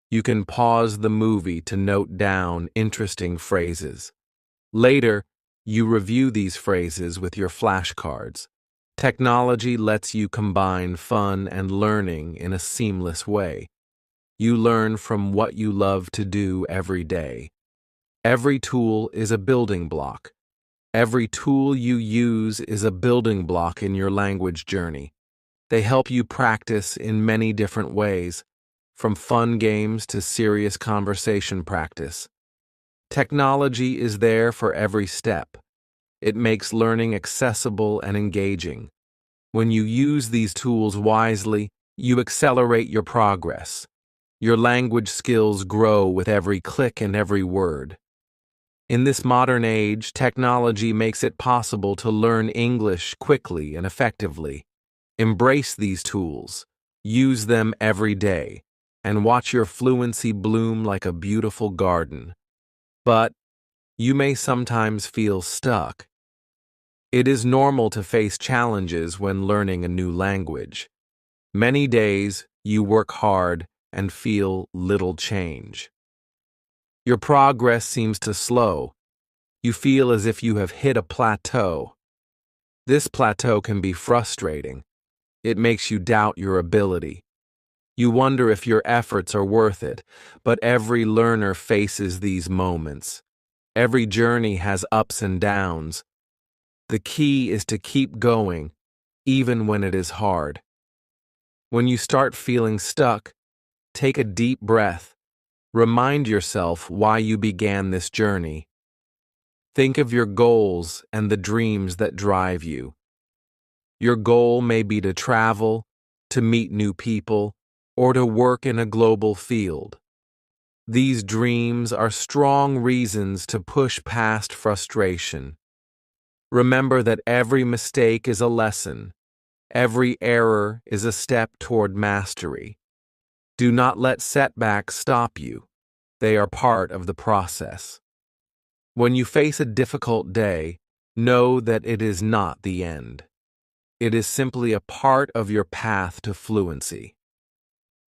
You can pause the movie to note down interesting phrases. Later, you review these phrases with your flashcards. Technology lets you combine fun and learning in a seamless way. You learn from what you love to do every day. Every tool is a building block. Every tool you use is a building block in your language journey. They help you practice in many different ways, from fun games to serious conversation practice. Technology is there for every step. It makes learning accessible and engaging. When you use these tools wisely, you accelerate your progress. Your language skills grow with every click and every word. In this modern age, technology makes it possible to learn English quickly and effectively. Embrace these tools, use them every day, and watch your fluency bloom like a beautiful garden. But you may sometimes feel stuck. It is normal to face challenges when learning a new language. Many days, you work hard and feel little change. Your progress seems to slow. You feel as if you have hit a plateau. This plateau can be frustrating. It makes you doubt your ability. You wonder if your efforts are worth it, but every learner faces these moments. Every journey has ups and downs. The key is to keep going, even when it is hard. When you start feeling stuck, take a deep breath. Remind yourself why you began this journey. Think of your goals and the dreams that drive you. Your goal may be to travel, to meet new people, or to work in a global field. These dreams are strong reasons to push past frustration. Remember that every mistake is a lesson. Every error is a step toward mastery. Do not let setbacks stop you. They are part of the process. When you face a difficult day, know that it is not the end. It is simply a part of your path to fluency.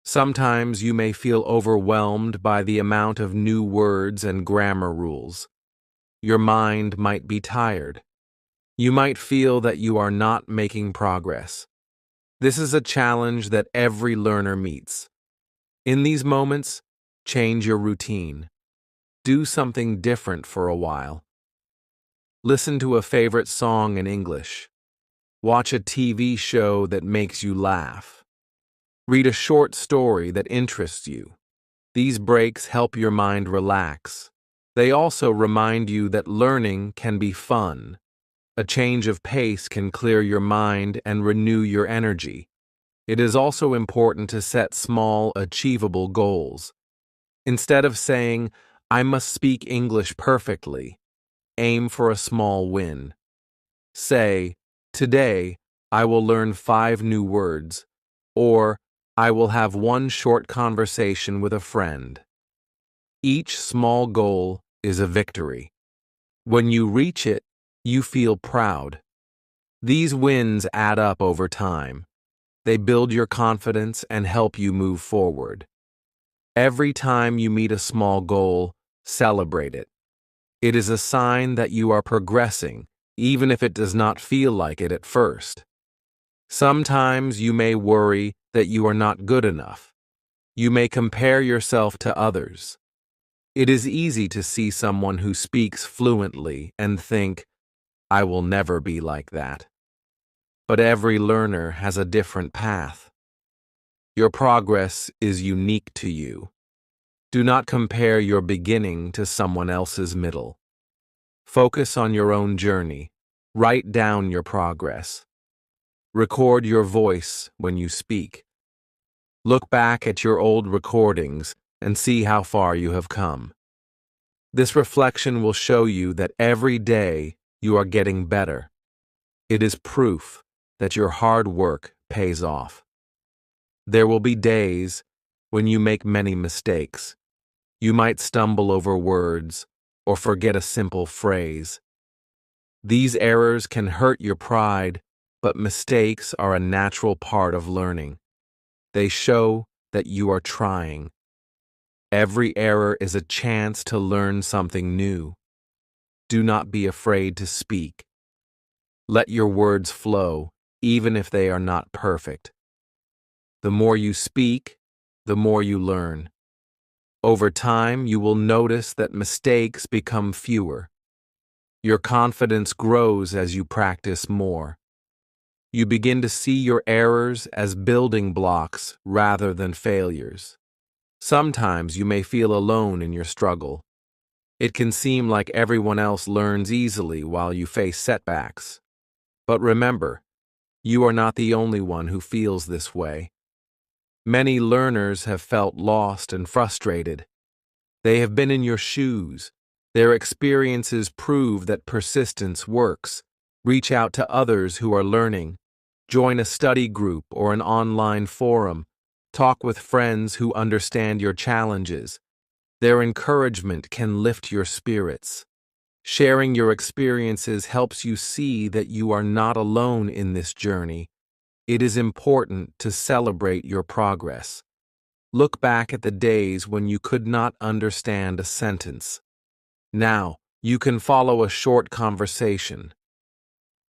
Sometimes you may feel overwhelmed by the amount of new words and grammar rules. Your mind might be tired. You might feel that you are not making progress. This is a challenge that every learner meets. In these moments, change your routine. Do something different for a while. Listen to a favorite song in English. Watch a TV show that makes you laugh. Read a short story that interests you. These breaks help your mind relax. They also remind you that learning can be fun. A change of pace can clear your mind and renew your energy. It is also important to set small, achievable goals. Instead of saying, "I must speak English perfectly," aim for a small win. Say, "Today, I will learn 5 new words," or "I will have one short conversation with a friend." Each small goal is a victory. When you reach it, you feel proud. These wins add up over time. They build your confidence and help you move forward. Every time you meet a small goal, celebrate it. It is a sign that you are progressing, even if it does not feel like it at first. Sometimes you may worry that you are not good enough. You may compare yourself to others. It is easy to see someone who speaks fluently and think, "I will never be like that." But every learner has a different path. Your progress is unique to you. Do not compare your beginning to someone else's middle. Focus on your own journey. Write down your progress. Record your voice when you speak. Look back at your old recordings and see how far you have come. This reflection will show you that every day you are getting better. It is proof that your hard work pays off. There will be days when you make many mistakes. You might stumble over words or forget a simple phrase. These errors can hurt your pride, but mistakes are a natural part of learning. They show that you are trying. Every error is a chance to learn something new. Do not be afraid to speak. Let your words flow, even if they are not perfect. The more you speak, the more you learn. Over time, you will notice that mistakes become fewer. Your confidence grows as you practice more. You begin to see your errors as building blocks rather than failures. Sometimes you may feel alone in your struggle. It can seem like everyone else learns easily while you face setbacks. But remember, you are not the only one who feels this way. Many learners have felt lost and frustrated. They have been in your shoes. Their experiences prove that persistence works. Reach out to others who are learning. Join a study group or an online forum. Talk with friends who understand your challenges. Their encouragement can lift your spirits. Sharing your experiences helps you see that you are not alone in this journey. It is important to celebrate your progress. Look back at the days when you could not understand a sentence. Now, you can follow a short conversation.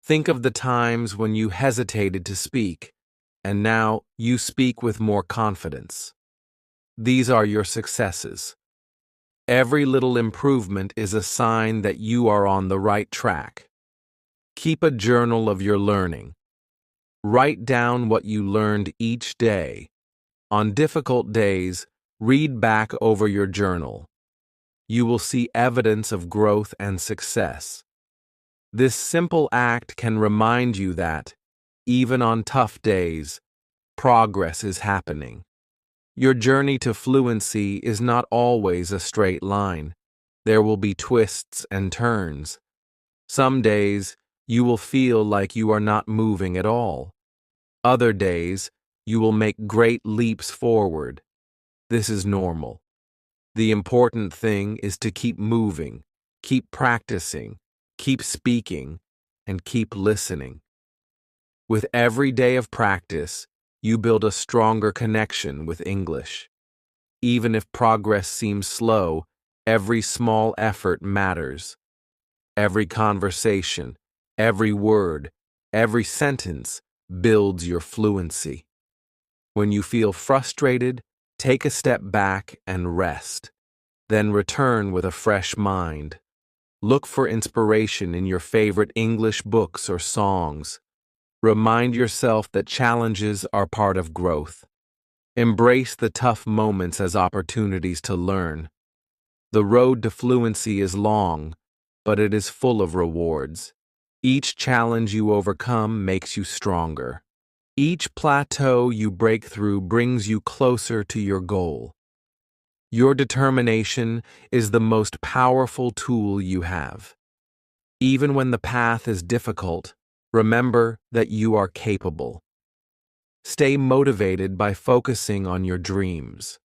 Think of the times when you hesitated to speak, and now you speak with more confidence. These are your successes. Every little improvement is a sign that you are on the right track. Keep a journal of your learning. Write down what you learned each day. On difficult days, read back over your journal. You will see evidence of growth and success. This simple act can remind you that, even on tough days, progress is happening. Your journey to fluency is not always a straight line. There will be twists and turns. Some days, you will feel like you are not moving at all. Other days, you will make great leaps forward. This is normal. The important thing is to keep moving, keep practicing, keep speaking, and keep listening. With every day of practice, you build a stronger connection with English. Even if progress seems slow, every small effort matters. Every conversation, every word, every sentence builds your fluency. When you feel frustrated, take a step back and rest. Then return with a fresh mind. Look for inspiration in your favorite English books or songs. Remind yourself that challenges are part of growth. Embrace the tough moments as opportunities to learn. The road to fluency is long, but it is full of rewards. Each challenge you overcome makes you stronger. Each plateau you break through brings you closer to your goal. Your determination is the most powerful tool you have. Even when the path is difficult, remember that you are capable. Stay motivated by focusing on your dreams.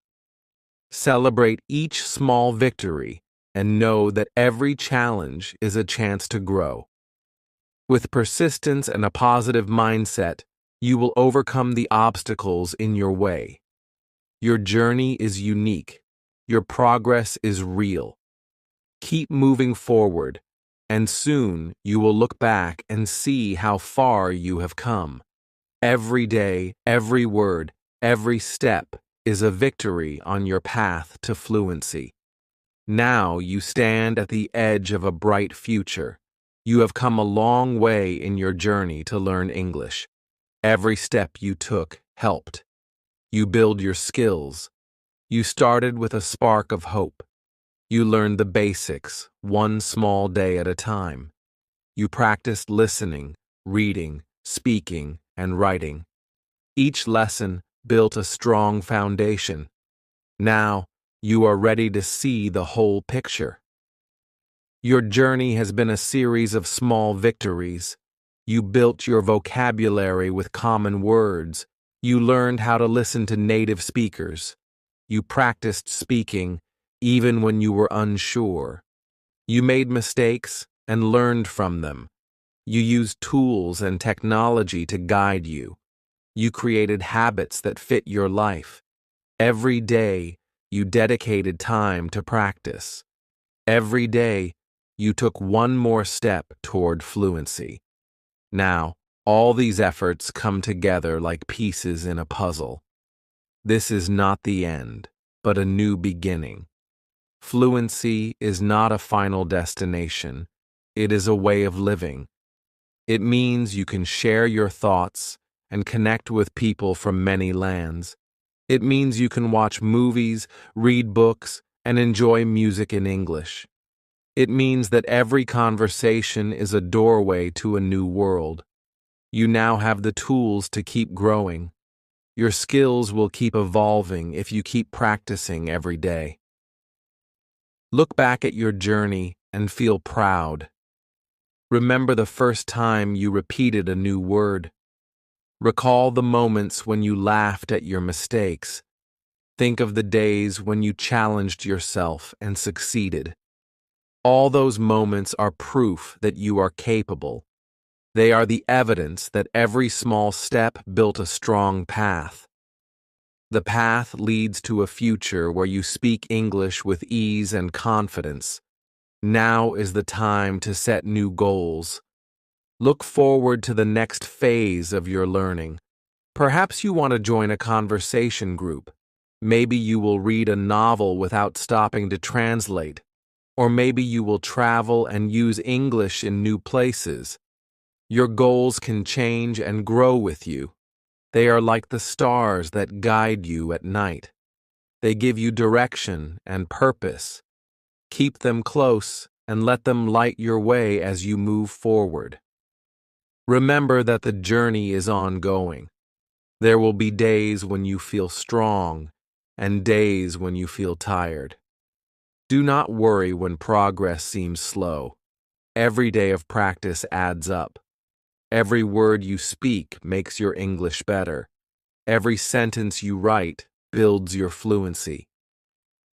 Celebrate each small victory and know that every challenge is a chance to grow. With persistence and a positive mindset, you will overcome the obstacles in your way. Your journey is unique. Your progress is real. Keep moving forward, and soon you will look back and see how far you have come. Every day, every word, every step is a victory on your path to fluency. Now you stand at the edge of a bright future. You have come a long way in your journey to learn English. Every step you took helped. You build your skills. You started with a spark of hope. You learned the basics, one small day at a time. You practiced listening, reading, speaking, and writing. Each lesson built a strong foundation. Now, you are ready to see the whole picture. Your journey has been a series of small victories. You built your vocabulary with common words. You learned how to listen to native speakers. You practiced speaking even when you were unsure. You made mistakes and learned from them. You used tools and technology to guide you. You created habits that fit your life. Every day, you dedicated time to practice. Every day, you took one more step toward fluency. Now, all these efforts come together like pieces in a puzzle. This is not the end, but a new beginning. Fluency is not a final destination. It is a way of living. It means you can share your thoughts and connect with people from many lands. It means you can watch movies, read books, and enjoy music in English. It means that every conversation is a doorway to a new world. You now have the tools to keep growing. Your skills will keep evolving if you keep practicing every day. Look back at your journey and feel proud. Remember the first time you repeated a new word. Recall the moments when you laughed at your mistakes. Think of the days when you challenged yourself and succeeded. All those moments are proof that you are capable. They are the evidence that every small step built a strong path. The path leads to a future where you speak English with ease and confidence. Now is the time to set new goals. Look forward to the next phase of your learning. Perhaps you want to join a conversation group. Maybe you will read a novel without stopping to translate. Or maybe you will travel and use English in new places. Your goals can change and grow with you. They are like the stars that guide you at night. They give you direction and purpose. Keep them close and let them light your way as you move forward. Remember that the journey is ongoing. There will be days when you feel strong and days when you feel tired. Do not worry when progress seems slow. Every day of practice adds up. Every word you speak makes your English better. Every sentence you write builds your fluency.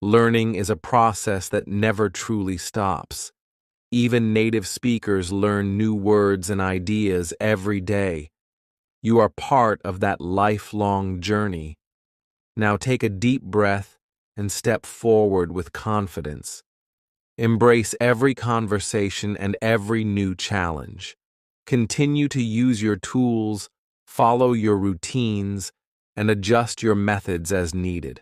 Learning is a process that never truly stops. Even native speakers learn new words and ideas every day. You are part of that lifelong journey. Now take a deep breath and step forward with confidence. Embrace every conversation and every new challenge. Continue to use your tools, follow your routines, and adjust your methods as needed.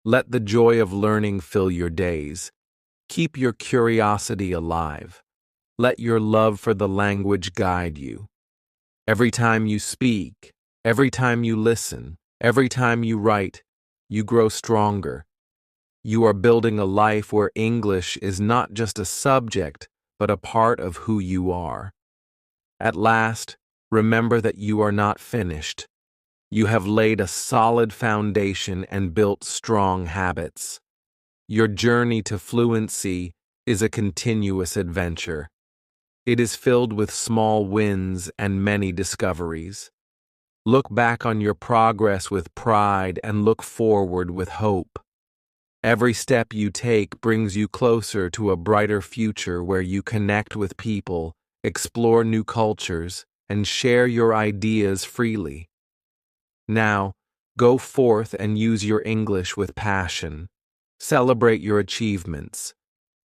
Let the joy of learning fill your days. Keep your curiosity alive. Let your love for the language guide you. Every time you speak, every time you listen, every time you write, you grow stronger. You are building a life where English is not just a subject, but a part of who you are. At last, remember that you are not finished. You have laid a solid foundation and built strong habits. Your journey to fluency is a continuous adventure. It is filled with small wins and many discoveries. Look back on your progress with pride and look forward with hope. Every step you take brings you closer to a brighter future where you connect with people, explore new cultures, and share your ideas freely. Now, go forth and use your English with passion. Celebrate your achievements.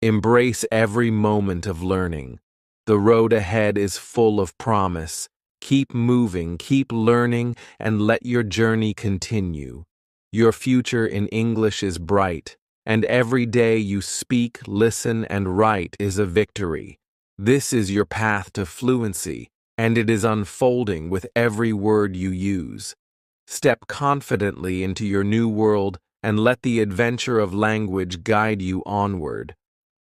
Embrace every moment of learning. The road ahead is full of promise. Keep moving, keep learning, and let your journey continue. Your future in English is bright, and every day you speak, listen, and write is a victory. This is your path to fluency, and it is unfolding with every word you use. Step confidently into your new world and let the adventure of language guide you onward.